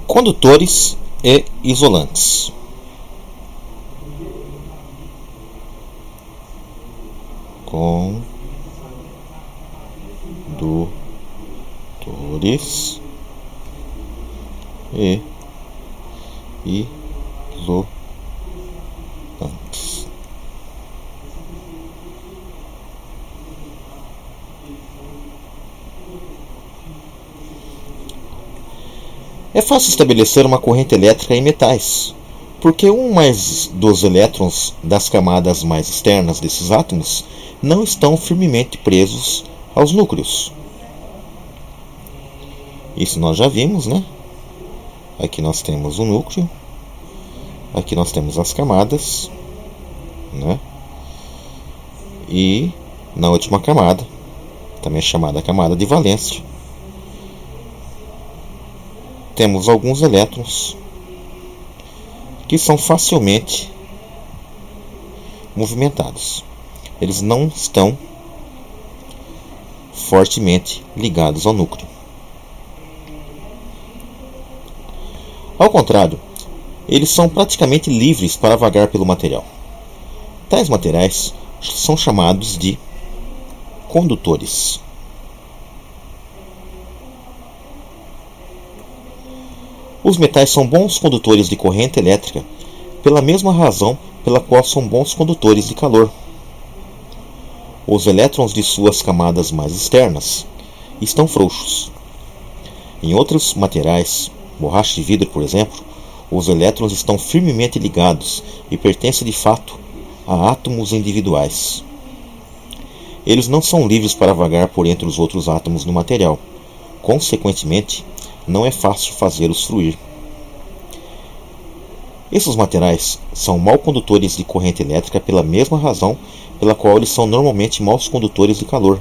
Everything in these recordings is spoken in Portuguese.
Condutores e isolantes. Condutores e isolantes. É fácil estabelecer uma corrente elétrica em metais, porque um mais dos elétrons das camadas mais externas desses átomos não estão firmemente presos aos núcleos. Isso nós já vimos, né? Aqui nós temos o núcleo, aqui nós temos as camadas, né? E na última camada, também chamada camada de valência, temos alguns elétrons que são facilmente movimentados. Eles não estão fortemente ligados ao núcleo. Ao contrário, eles são praticamente livres para vagar pelo material. Tais materiais são chamados de condutores. Os metais são bons condutores de corrente elétrica pela mesma razão pela qual são bons condutores de calor. Os elétrons de suas camadas mais externas estão frouxos. Em outros materiais, borracha de vidro, por exemplo, os elétrons estão firmemente ligados e pertencem de fato a átomos individuais. Eles não são livres para vagar por entre os outros átomos no material. Consequentemente, não é fácil fazê-los fluir. Esses materiais são mau condutores de corrente elétrica pela mesma razão pela qual eles são normalmente maus condutores de calor.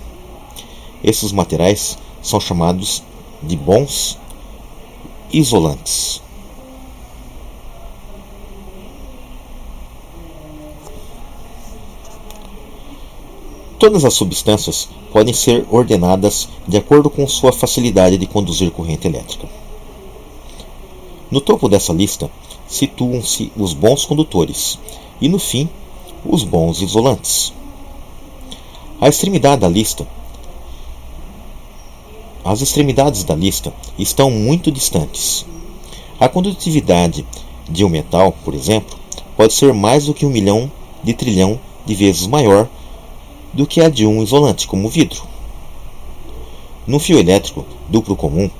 Esses materiais são chamados de bons isolantes. Todas as substâncias podem ser ordenadas de acordo com sua facilidade de conduzir corrente elétrica. No topo dessa lista situam-se os bons condutores e, no fim, os bons isolantes. As extremidades da lista estão muito distantes. A condutividade de um metal, por exemplo, pode ser mais do que 1 trilhão de vezes maior do que a de um isolante, como o vidro. No fio elétrico duplo comum,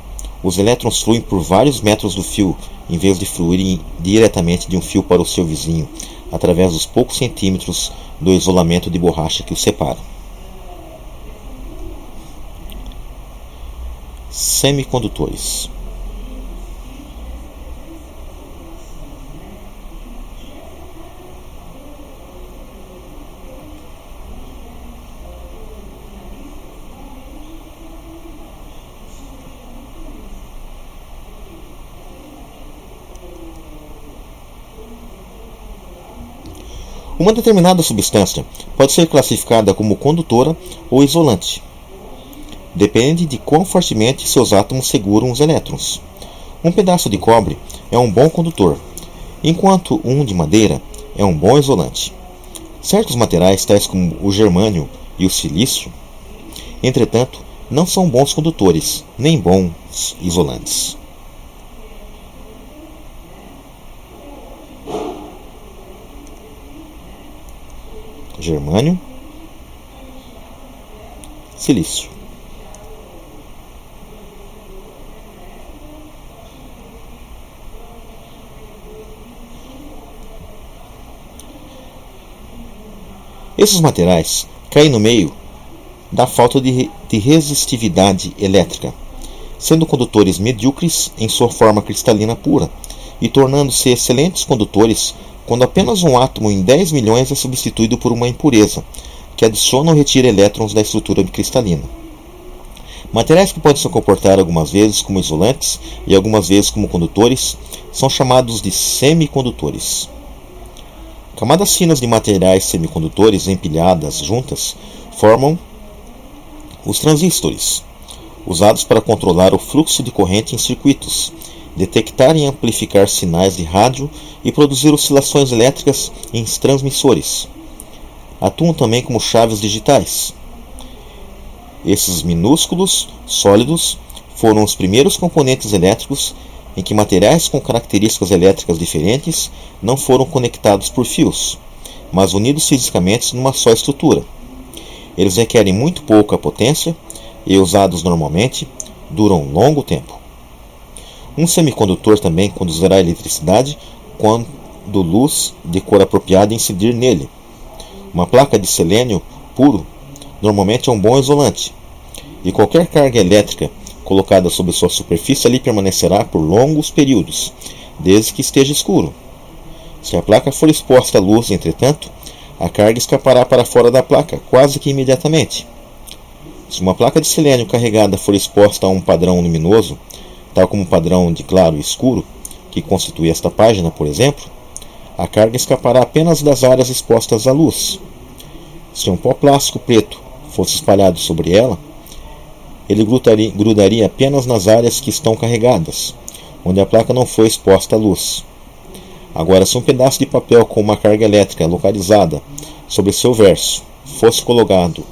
os elétrons fluem por vários metros do fio, em vez de fluírem diretamente de um fio para o seu vizinho, através dos poucos centímetros do isolamento de borracha que os separa. Semicondutores. Uma determinada substância pode ser classificada como condutora ou isolante. Depende de quão fortemente seus átomos seguram os elétrons. Um pedaço de cobre é um bom condutor, enquanto um de madeira é um bom isolante. Certos materiais, tais como o germânio e o silício, entretanto, não são bons condutores, nem bons isolantes. Germânio, silício. Esses materiais caem no meio da falta de resistividade elétrica, sendo condutores medíocres em sua forma cristalina pura e tornando-se excelentes condutores quando apenas um átomo em 10 milhões é substituído por uma impureza, que adiciona ou retira elétrons da estrutura cristalina. Materiais que podem se comportar algumas vezes como isolantes e algumas vezes como condutores são chamados de semicondutores. Camadas finas de materiais semicondutores empilhadas juntas formam os transistores, usados para controlar o fluxo de corrente em circuitos, detectar e amplificar sinais de rádio e produzir oscilações elétricas em transmissores. Atuam também como chaves digitais. Esses minúsculos sólidos foram os primeiros componentes elétricos em que materiais com características elétricas diferentes não foram conectados por fios, mas unidos fisicamente numa só estrutura. Eles requerem muito pouca potência e, usados normalmente, duram um longo tempo. Um semicondutor também conduzirá eletricidade quando luz de cor apropriada incidir nele. Uma placa de selênio puro normalmente é um bom isolante, e qualquer carga elétrica colocada sobre sua superfície ali permanecerá por longos períodos, desde que esteja escuro. Se a placa for exposta à luz, entretanto, a carga escapará para fora da placa quase que imediatamente. Se uma placa de selênio carregada for exposta a um padrão luminoso, tal como o padrão de claro e escuro, que constitui esta página, por exemplo, a carga escapará apenas das áreas expostas à luz. Se um pó plástico preto fosse espalhado sobre ela, ele grudaria apenas nas áreas que estão carregadas, onde a placa não foi exposta à luz. Agora, se um pedaço de papel com uma carga elétrica localizada sobre seu verso fosse colocado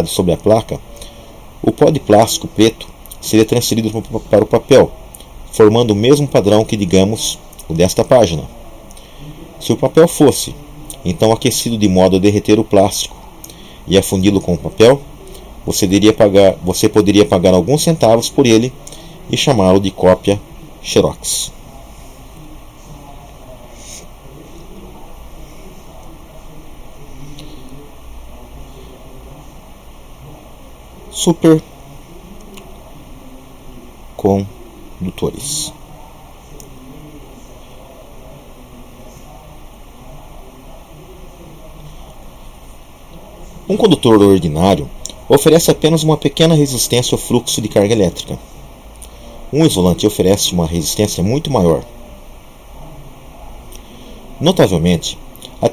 sobre a placa, o pó de plástico preto seria transferido para o papel, formando o mesmo padrão que, digamos, o desta página. Se o papel fosse, então, aquecido de modo a derreter o plástico e a fundi-lo com o papel, você poderia pagar alguns centavos por ele e chamá-lo de cópia Xerox. Supercondutores. Um condutor ordinário oferece apenas uma pequena resistência ao fluxo de carga elétrica. Um isolante oferece uma resistência muito maior. Notavelmente, a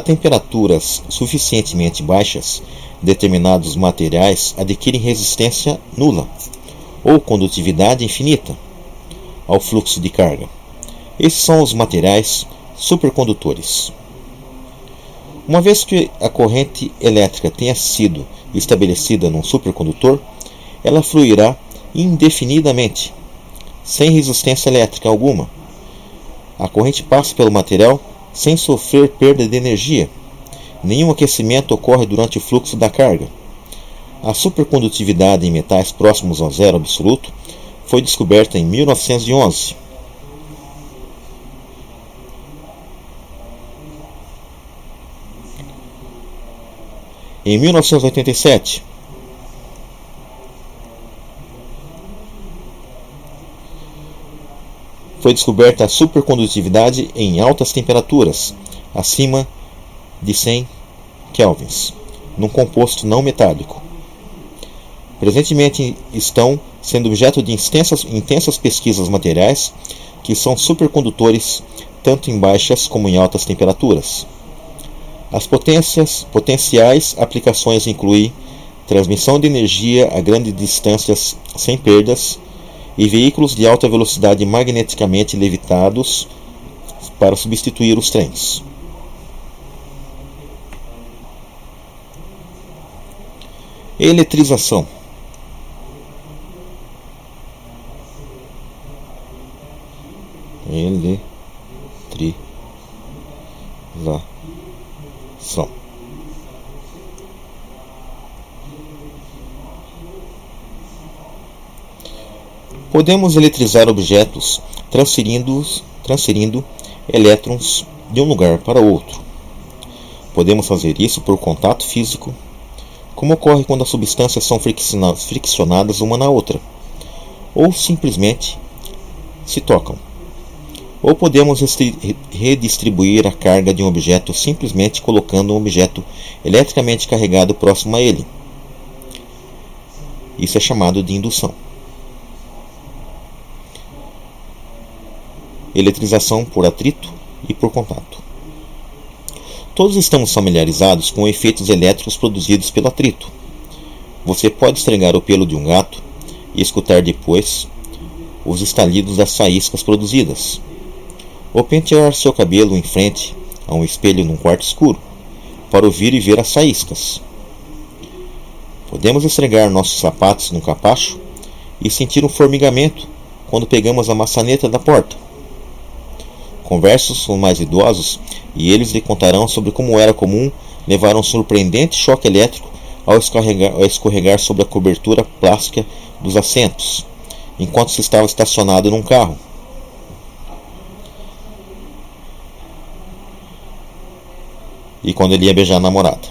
temperaturas suficientemente baixas, determinados materiais adquirem resistência nula, ou condutividade infinita, ao fluxo de carga. Esses são os materiais supercondutores. Uma vez que a corrente elétrica tenha sido estabelecida num supercondutor, ela fluirá indefinidamente, sem resistência elétrica alguma. A corrente passa pelo material sem sofrer perda de energia. Nenhum aquecimento ocorre durante o fluxo da carga. A supercondutividade em metais próximos ao zero absoluto foi descoberta em 1911. Em 1987, foi descoberta a supercondutividade em altas temperaturas, acima de 100 kelvins, num composto não metálico. Presentemente estão sendo objeto de intensas pesquisas materiais que são supercondutores tanto em baixas como em altas temperaturas. As potenciais aplicações incluem transmissão de energia a grandes distâncias sem perdas e veículos de alta velocidade magneticamente levitados para substituir os trens. Eletrização. Podemos eletrizar objetos transferindo elétrons de um lugar para outro. Podemos fazer isso por contato físico, como ocorre quando as substâncias são friccionadas uma na outra, ou simplesmente se tocam. Ou podemos redistribuir a carga de um objeto simplesmente colocando um objeto eletricamente carregado próximo a ele. Isso é chamado de indução. Eletrização por atrito e por contato. Todos estamos familiarizados com efeitos elétricos produzidos pelo atrito. Você pode esfregar o pelo de um gato e escutar depois os estalidos das faíscas produzidas, ou pentear seu cabelo em frente a um espelho num quarto escuro, para ouvir e ver as faíscas. Podemos esfregar nossos sapatos num capacho e sentir um formigamento quando pegamos a maçaneta da porta. Converse com mais idosos e eles lhe contarão sobre como era comum levar um surpreendente choque elétrico ao escorregar sobre a cobertura plástica dos assentos, enquanto se estava estacionado num carro. E quando ele ia beijar a namorada.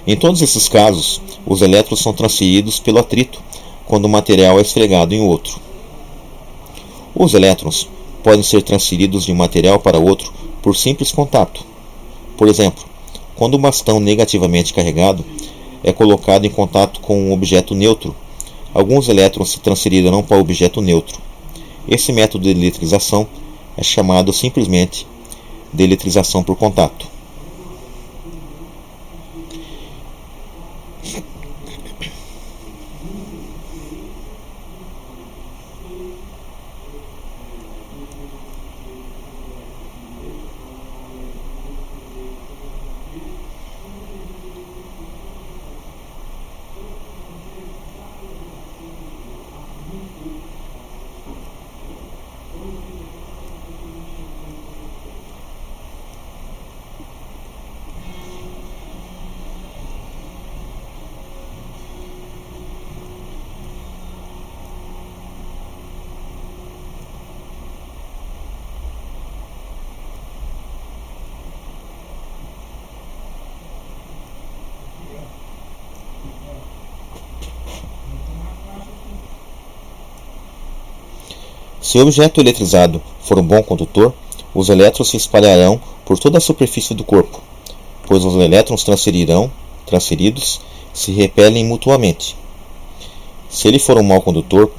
Em todos esses casos, os elétrons são transferidos pelo atrito quando o material é esfregado em outro. Os elétrons podem ser transferidos de um material para outro por simples contato. Por exemplo, quando um bastão negativamente carregado é colocado em contato com um objeto neutro, alguns elétrons se transferirão para o objeto neutro. Esse método de eletrização é chamado simplesmente de eletrização por contato. Se o objeto eletrizado for um bom condutor, os elétrons se espalharão por toda a superfície do corpo, pois os elétrons transferidos se repelem mutuamente. Se ele for um mau condutor,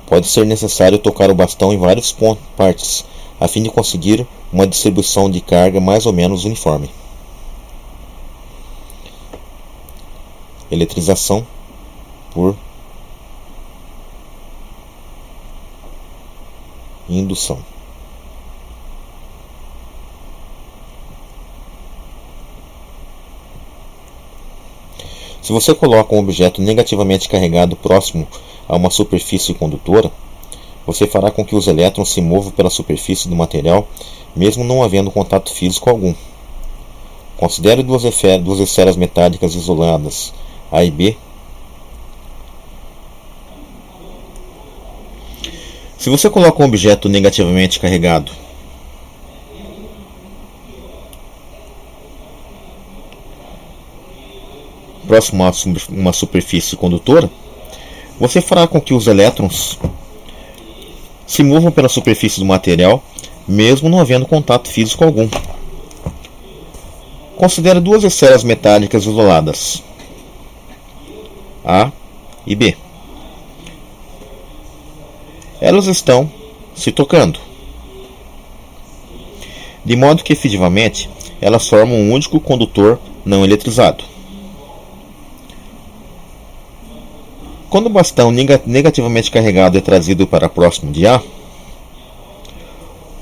pode ser necessário tocar o bastão em várias partes, a fim de conseguir uma distribuição de carga mais ou menos uniforme. Eletrização por indução. Se você coloca um objeto negativamente carregado próximo a uma superfície condutora, você fará com que os elétrons se movam pela superfície do material, mesmo não havendo contato físico algum. Considere duas esferas metálicas isoladas, A e B. Se você coloca um objeto negativamente carregado próximo a uma superfície condutora, você fará com que os elétrons se movam pela superfície do material, mesmo não havendo contato físico algum. Considere duas esferas metálicas isoladas, A e B. Elas estão se tocando, de modo que efetivamente elas formam um único condutor não eletrizado. Quando o bastão negativamente carregado é trazido para próximo de A,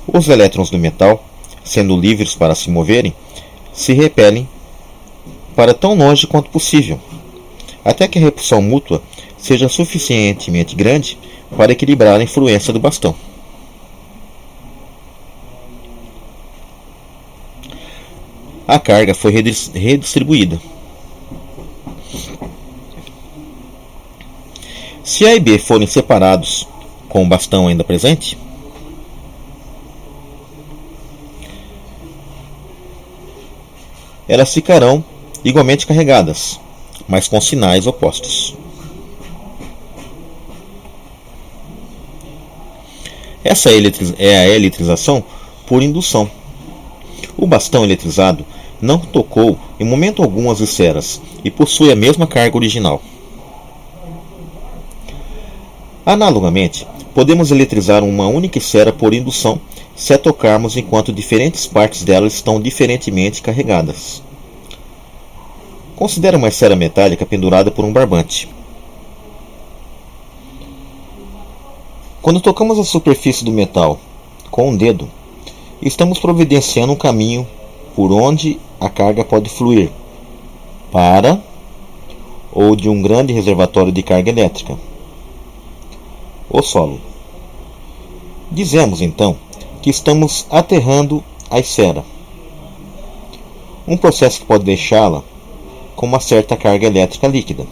os elétrons do metal, sendo livres para se moverem, se repelem para tão longe quanto possível, até que a repulsão mútua seja suficientemente grande para equilibrar a influência do bastão. A carga foi redistribuída. Se A e B forem separados com o bastão ainda presente, elas ficarão igualmente carregadas, mas com sinais opostos. Essa é a eletrização por indução. O bastão eletrizado não tocou em momento algum as esferas e possui a mesma carga original. Analogamente, podemos eletrizar uma única esfera por indução se a tocarmos enquanto diferentes partes dela estão diferentemente carregadas. Considere uma esfera metálica pendurada por um barbante. Quando tocamos a superfície do metal com um dedo, estamos providenciando um caminho por onde a carga pode fluir para ou de um grande reservatório de carga elétrica, o solo. Dizemos então que estamos aterrando a esfera, um processo que pode deixá-la com uma certa carga elétrica líquida.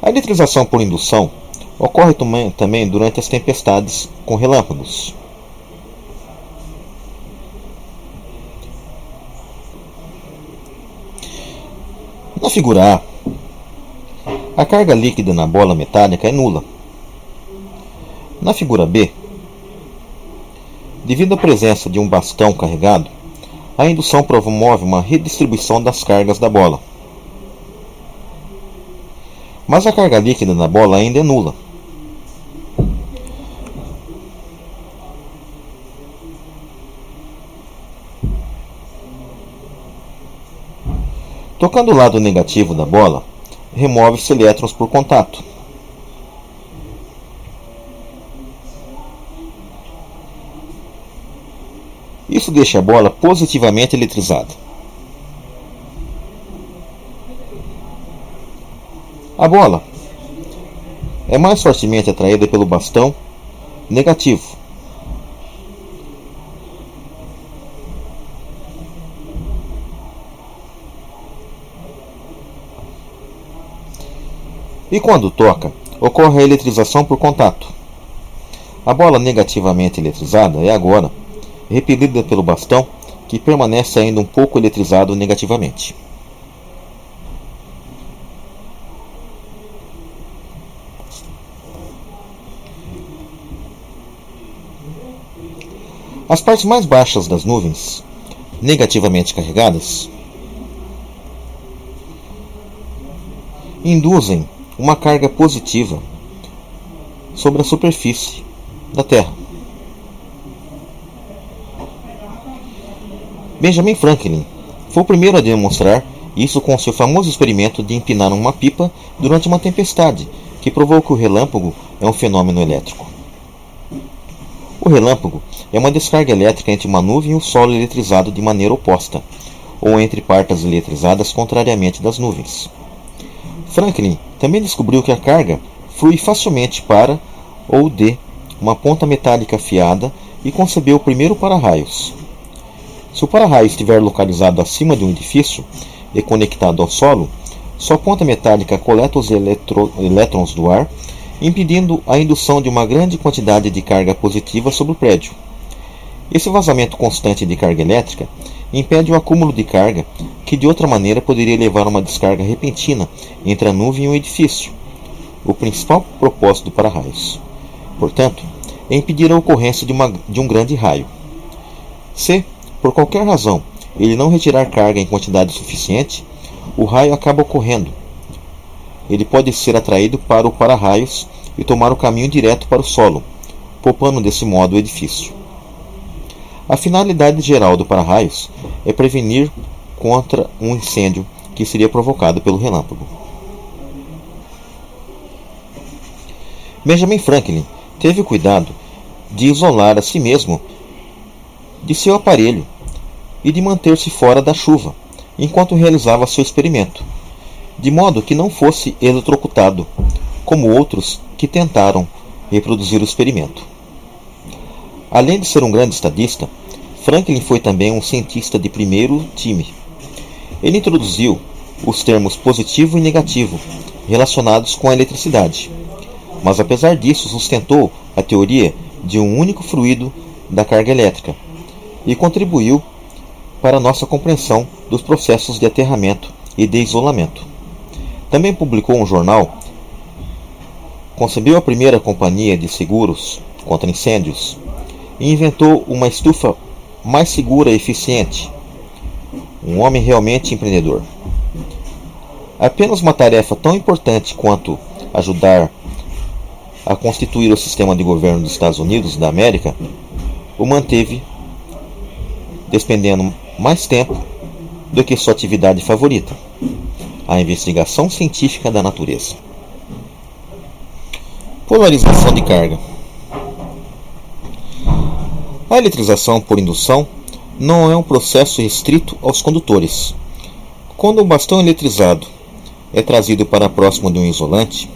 A eletrização por indução ocorre também durante as tempestades com relâmpagos. Na figura a carga líquida na bola metálica é nula. Na figura B, devido à presença de um bastão carregado, a indução promove uma redistribuição das cargas da bola. Mas a carga líquida na bola ainda é nula. Tocando o lado negativo da bola, remove-se elétrons por contato. Isso deixa a bola positivamente eletrizada. A bola é mais fortemente atraída pelo bastão negativo. E quando toca, ocorre a eletrização por contato. A bola negativamente eletrizada é agora repelida pelo bastão, que permanece ainda um pouco eletrizado negativamente. As partes mais baixas das nuvens, negativamente carregadas, induzem uma carga positiva sobre a superfície da Terra. Benjamin Franklin foi o primeiro a demonstrar isso com seu famoso experimento de empinar uma pipa durante uma tempestade, que provou que o relâmpago é um fenômeno elétrico. O relâmpago é uma descarga elétrica entre uma nuvem e o solo eletrizado de maneira oposta, ou entre partes eletrizadas contrariamente das nuvens. Franklin também descobriu que a carga flui facilmente para ou de uma ponta metálica afiada e concebeu o primeiro para-raios. Se o para-raio estiver localizado acima de um edifício e conectado ao solo, sua ponta metálica coleta os elétrons do ar, impedindo a indução de uma grande quantidade de carga positiva sobre o prédio. Esse vazamento constante de carga elétrica impede o acúmulo de carga que de outra maneira poderia levar a uma descarga repentina entre a nuvem e o edifício, o principal propósito do para-raios. Portanto, é impedir a ocorrência de um grande raio. Se, por qualquer razão, ele não retirar carga em quantidade suficiente, o raio acaba ocorrendo. Ele pode ser atraído para o para-raios e tomar o caminho direto para o solo, poupando desse modo o edifício. A finalidade geral do para-raios é prevenir contra um incêndio que seria provocado pelo relâmpago. Benjamin Franklin teve o cuidado de isolar a si mesmo de seu aparelho e de manter-se fora da chuva enquanto realizava seu experimento, de modo que não fosse eletrocutado, como outros que tentaram reproduzir o experimento. Além de ser um grande estadista, Franklin foi também um cientista de primeiro time. Ele introduziu os termos positivo e negativo relacionados com a eletricidade, mas apesar disso sustentou a teoria de um único fluido da carga elétrica e contribuiu para a nossa compreensão dos processos de aterramento e de isolamento. Também publicou um jornal, concebeu a primeira companhia de seguros contra incêndios e inventou uma estufa mais segura e eficiente. Um homem realmente empreendedor. Apenas uma tarefa tão importante quanto ajudar a constituir o sistema de governo dos Estados Unidos da América o manteve despendendo mais tempo do que sua atividade favorita, a investigação científica da natureza. Polarização de carga. A eletrização por indução não é um processo restrito aos condutores. Quando um bastão eletrizado é trazido para próximo de um isolante,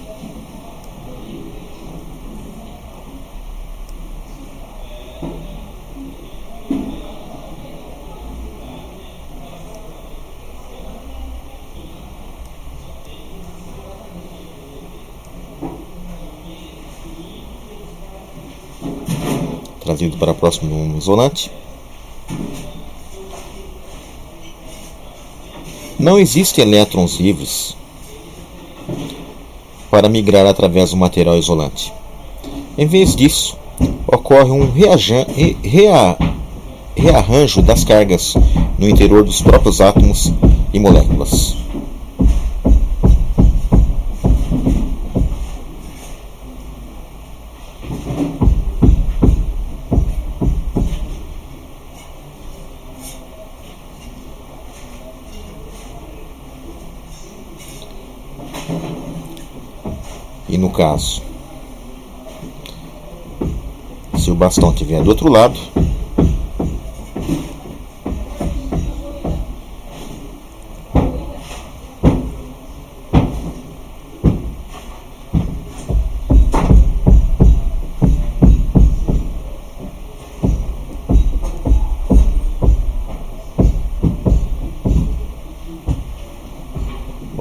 não existem elétrons livres para migrar através do material isolante. Em vez disso, ocorre um rearranjo das cargas no interior dos próprios átomos e moléculas. E no caso, se o bastão estiver do outro lado,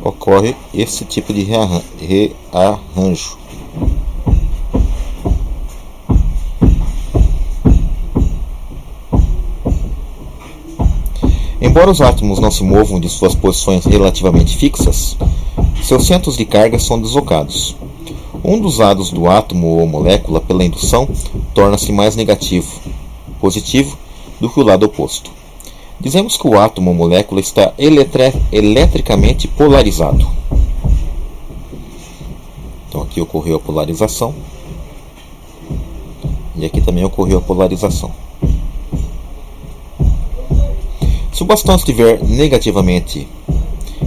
ocorre esse tipo de rearranjo. Embora os átomos não se movam de suas posições relativamente fixas, seus centros de carga são deslocados. Um dos lados do átomo ou molécula, pela indução, torna-se mais positivo, do que o lado oposto. Dizemos que o átomo ou molécula está eletricamente polarizado. Então aqui ocorreu a polarização. E aqui também ocorreu a polarização. Se o bastão estiver negativamente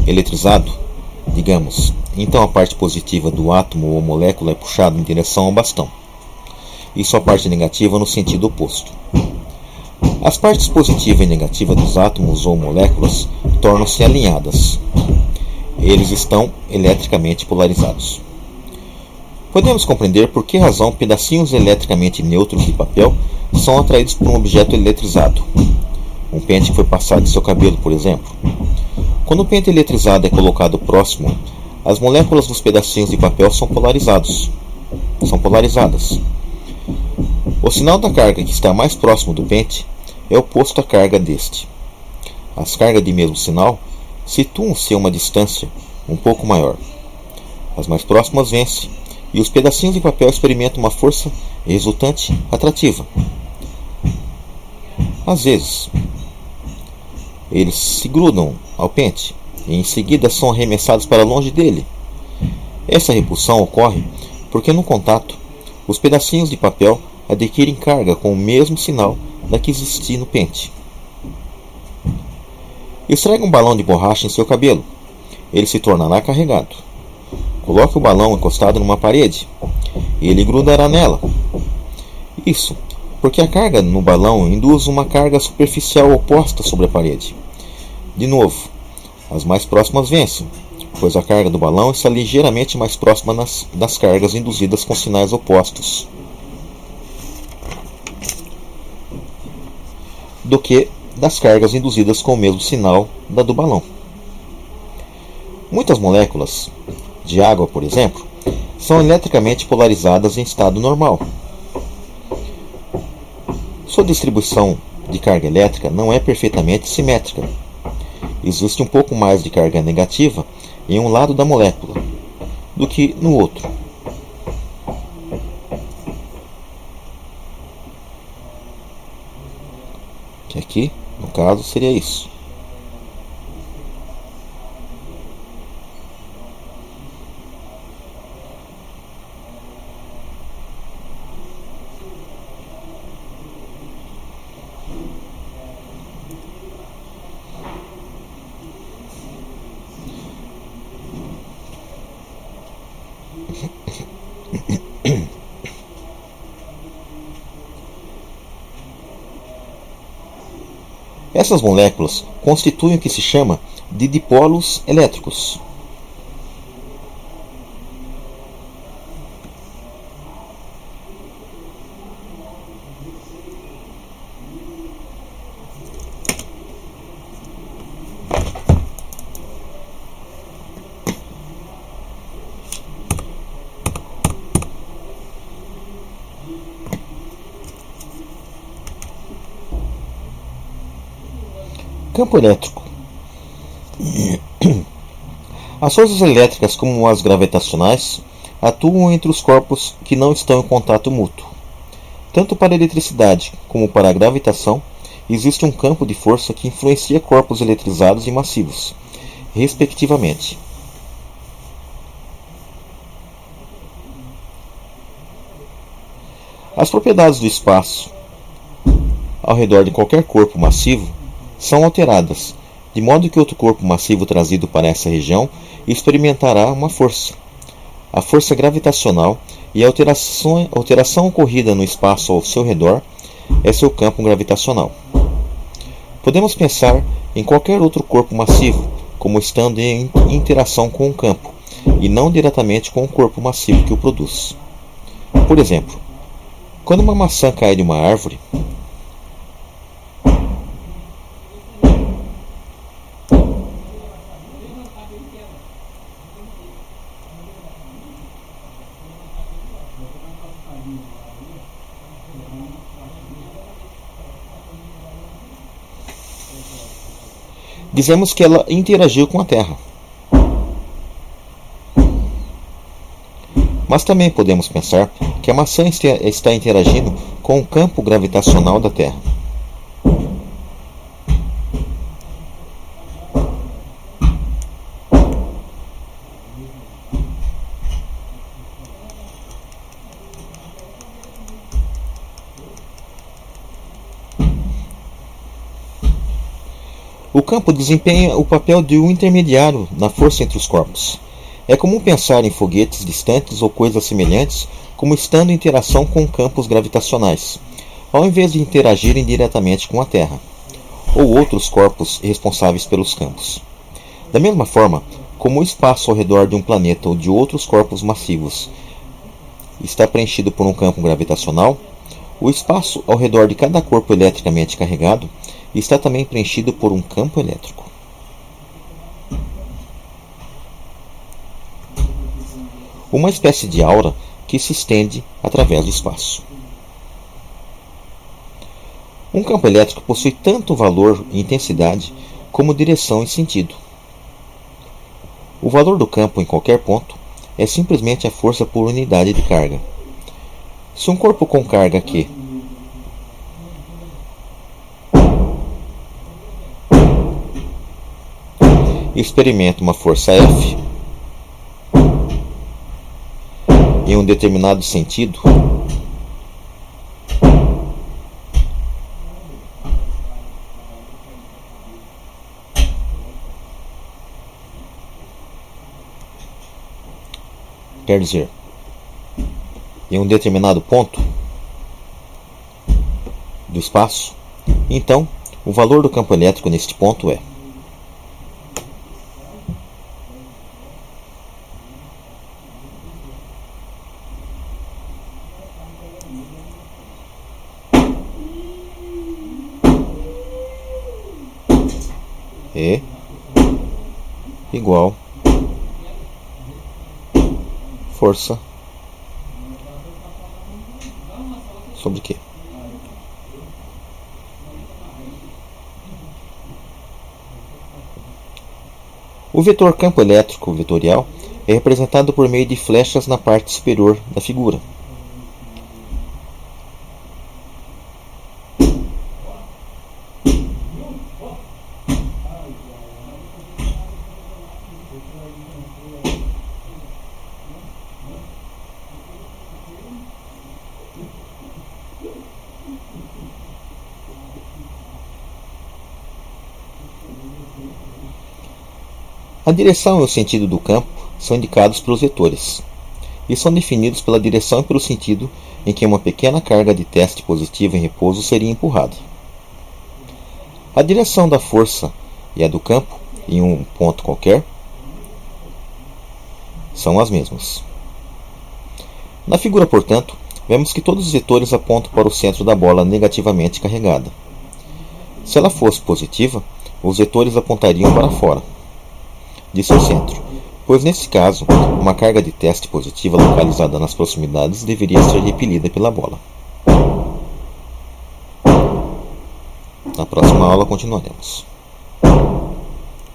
eletrizado, digamos, então a parte positiva do átomo ou molécula é puxada em direção ao bastão, e sua parte negativa no sentido oposto. As partes positiva e negativa dos átomos ou moléculas tornam-se alinhadas. Eles estão eletricamente polarizados. Podemos compreender por que razão pedacinhos eletricamente neutros de papel são atraídos por um objeto eletrizado. Um pente que foi passado em seu cabelo, por exemplo. Quando o pente eletrizado é colocado próximo, as moléculas dos pedacinhos de papel são polarizadas. O sinal da carga que está mais próximo do pente é oposto à carga deste. As cargas de mesmo sinal situam-se a uma distância um pouco maior. As mais próximas vencem, e os pedacinhos de papel experimentam uma força resultante atrativa. Às vezes, eles se grudam ao pente e em seguida são arremessados para longe dele. Essa repulsão ocorre porque no contato, os pedacinhos de papel adquirem carga com o mesmo sinal da que existia no pente. Extraga um balão de borracha em seu cabelo. Ele se tornará carregado. Coloque o balão encostado numa parede e ele grudará nela. Isso porque a carga no balão induz uma carga superficial oposta sobre a parede. De novo, as mais próximas vencem, pois a carga do balão está ligeiramente mais próxima das cargas induzidas com sinais opostos do que das cargas induzidas com o mesmo sinal da do balão. Muitas moléculas de água, por exemplo, são eletricamente polarizadas em estado normal. Sua distribuição de carga elétrica não é perfeitamente simétrica. Existe um pouco mais de carga negativa em um lado da molécula do que no outro. Que aqui, no caso, seria isso. Essas moléculas constituem o que se chama de dipolos elétricos. Campo elétrico. As forças elétricas, como as gravitacionais, atuam entre os corpos que não estão em contato mútuo. Tanto para a eletricidade como para a gravitação, existe um campo de força que influencia corpos eletrizados e massivos, respectivamente. As propriedades do espaço ao redor de qualquer corpo massivo são alteradas, de modo que outro corpo massivo trazido para essa região experimentará uma força. A força gravitacional e a alteração ocorrida no espaço ao seu redor é seu campo gravitacional. Podemos pensar em qualquer outro corpo massivo como estando em interação com um campo, e não diretamente com o corpo massivo que o produz. Por exemplo, quando uma maçã cai de uma árvore, dizemos que ela interagiu com a Terra. Mas também podemos pensar que a maçã está interagindo com o campo gravitacional da Terra. O campo desempenha o papel de um intermediário na força entre os corpos. É comum pensar em foguetes distantes ou coisas semelhantes como estando em interação com campos gravitacionais, ao invés de interagirem diretamente com a Terra, ou outros corpos responsáveis pelos campos. Da mesma forma, como o espaço ao redor de um planeta ou de outros corpos massivos está preenchido por um campo gravitacional, o espaço ao redor de cada corpo eletricamente carregado está também preenchido por um campo elétrico. Uma espécie de aura que se estende através do espaço. Um campo elétrico possui tanto valor e intensidade como direção e sentido. O valor do campo em qualquer ponto é simplesmente a força por unidade de carga. Se um corpo com carga Q experimenta uma força F em um determinado sentido, quer dizer, em um determinado ponto do espaço, então o valor do campo elétrico neste ponto é E igual força sobre Q. O vetor campo elétrico vetorial é representado por meio de flechas na parte superior da figura. A direção e o sentido do campo são indicados pelos vetores, e são definidos pela direção e pelo sentido em que uma pequena carga de teste positiva em repouso seria empurrada. A direção da força e a do campo, em um ponto qualquer, são as mesmas. Na figura, portanto, vemos que todos os vetores apontam para o centro da bola negativamente carregada. Se ela fosse positiva, os vetores apontariam para fora de seu centro, pois nesse caso, uma carga de teste positiva localizada nas proximidades deveria ser repelida pela bola. Na próxima aula continuaremos.